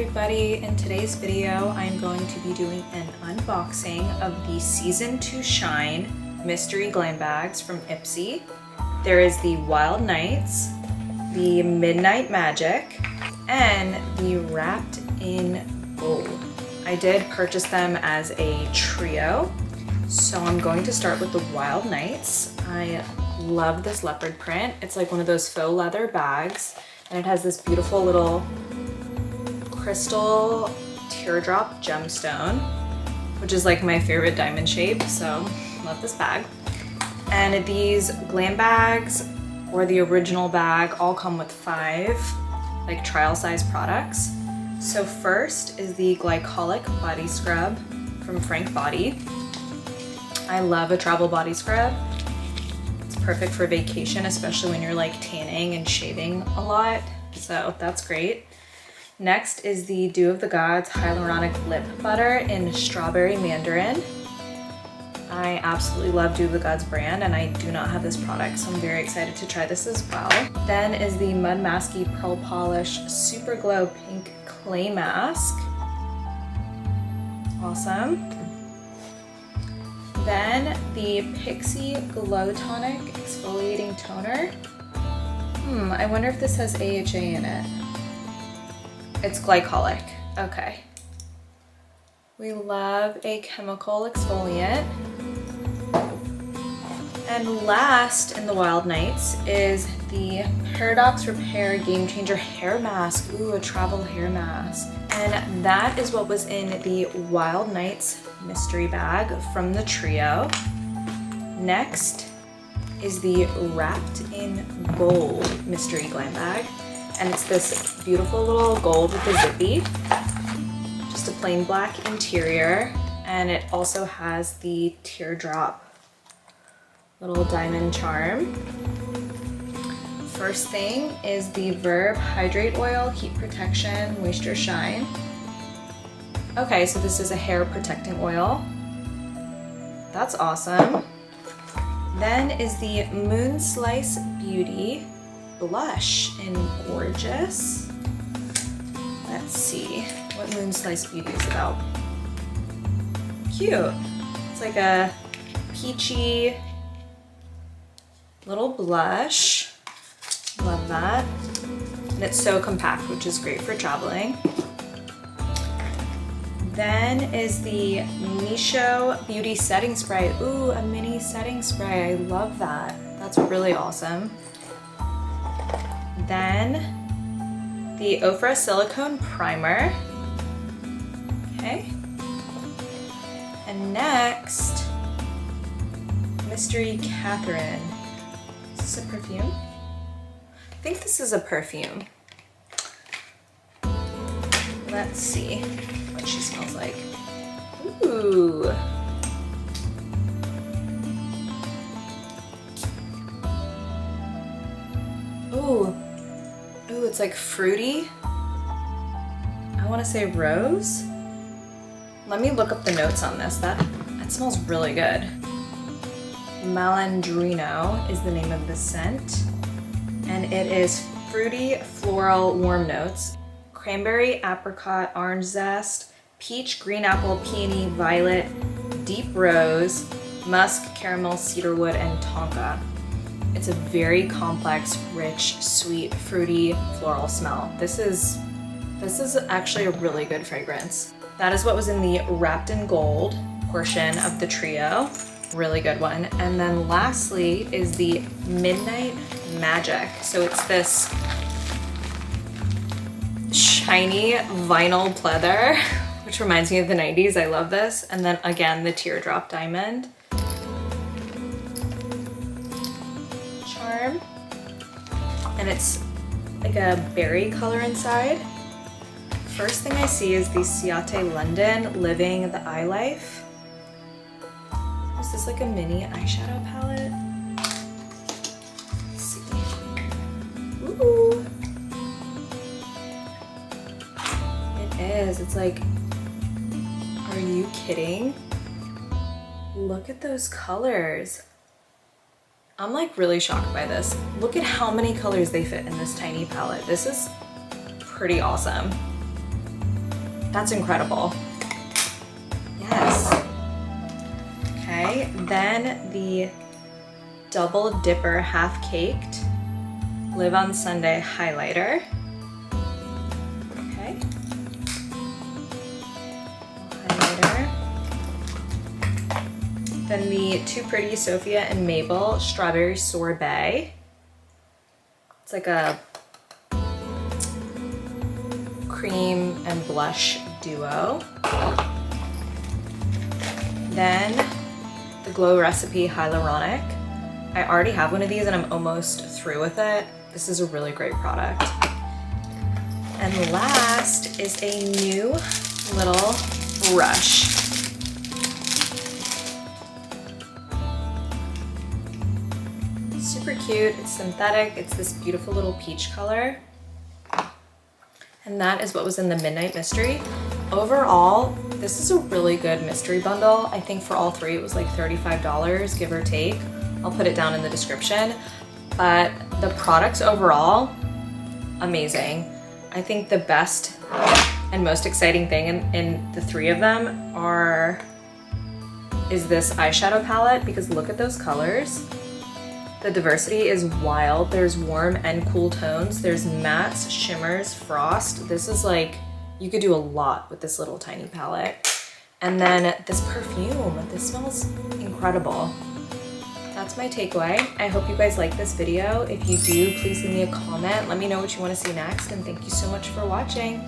everybody. In today's video, I'm going to be doing an unboxing of the Season to Shine mystery glam bags from Ipsy. There is the Wild Nights, the Midnight Magic, and the Wrapped in Gold. I did purchase them as a trio, so I'm going to start with the Wild Nights. I love this leopard print. It's like one of those faux leather bags, and it has this beautiful little crystal teardrop gemstone, which is like my favorite diamond shape, so love this bag. And these glam bags, or the original bag, all come with 5 like trial size products. So first is the glycolic body scrub from Frank Body. I love a travel body scrub. It's perfect for vacation, especially when you're like tanning and shaving a lot, so that's great. Next is the Dew of the Gods Hyaluronic Lip Butter in Strawberry Mandarin. I absolutely love Dew of the Gods brand, and I do not have this product, so I'm very excited to try this as well. Then is the Mud Masky Pearl Polish Super Glow Pink Clay Mask. Awesome. Then the Pixi Glow Tonic Exfoliating Toner. I wonder if this has AHA in it. It's glycolic. Okay. We love a chemical exfoliant. And last in the Wild Nights is the Paradox Repair Game Changer Hair Mask. Ooh, a travel hair mask. And that is what was in the Wild Nights mystery bag from the trio. Next is the Wrapped in Gold mystery glam bag. And it's this beautiful little gold with a zippy, just a plain black interior, and it also has the teardrop little diamond charm. First thing is the Verb Hydrate Oil Heat Protection Moisture Shine. Okay, so this is a hair protecting oil. That's awesome. Then is the Moon Slice Beauty Blush in Gorgeous. Let's see what Moon Slice Beauty is about. Cute. It's like a peachy little blush. Love that. And it's so compact, which is great for traveling. Then is the Misho Beauty Setting Spray. Ooh, a mini setting spray. I love that. That's really awesome. Then the Ofra Silicone Primer. Okay. And next, Mystery Catherine. Is this a perfume? I think this is a perfume. Let's see what she smells like. Ooh. Ooh. Ooh, it's like fruity. I want to say rose. Let me look up the notes on this. That smells really good. Malandrino is the name of the scent. And it is fruity, floral, warm notes. Cranberry, apricot, orange zest, peach, green apple, peony, violet, deep rose, musk, caramel, cedarwood, and tonka. It's a very complex, rich, sweet, fruity, floral smell. This is actually a really good fragrance. That is what was in the Wrapped in Gold portion of the trio. Really good one. And then lastly is the Midnight Magic. So it's this shiny vinyl pleather, which reminds me of the 90s. I love this. And then again, the teardrop diamond charm. And it's like a berry color inside. First thing I see is the Ciate London Living the Eye Life. Is this like a mini eyeshadow palette? Let's see. Ooh. It is. It's like, are you kidding? Look at those colors. I'm like really shocked by this. Look at how many colors they fit in this tiny palette. This is pretty awesome. That's incredible. Yes. Okay, then the Double Dipper Half Caked Live on Sunday highlighter. Okay. Highlighter. Then the Too Pretty Sophia and Mabel Strawberry Sorbet. It's like a cream and blush duo. Then the Glow Recipe Hyaluronic. I already have one of these and I'm almost through with it. This is a really great product. And last is a new little brush. Super cute, it's synthetic, it's this beautiful little peach color. And that is what was in the Midnight Mystery. Overall, this is a really good mystery bundle. I think for all three it was like $35, give or take. I'll put it down in the description. But the products overall, amazing. I think the best and most exciting thing in the three of them is this eyeshadow palette, because look at those colors. The diversity is wild. There's warm and cool tones. There's mattes, shimmers, frost. This is like, you could do a lot with this little tiny palette. And then this perfume, this smells incredible. That's my takeaway. I hope you guys like this video. If you do, please leave me a comment. Let me know what you want to see next, and thank you so much for watching.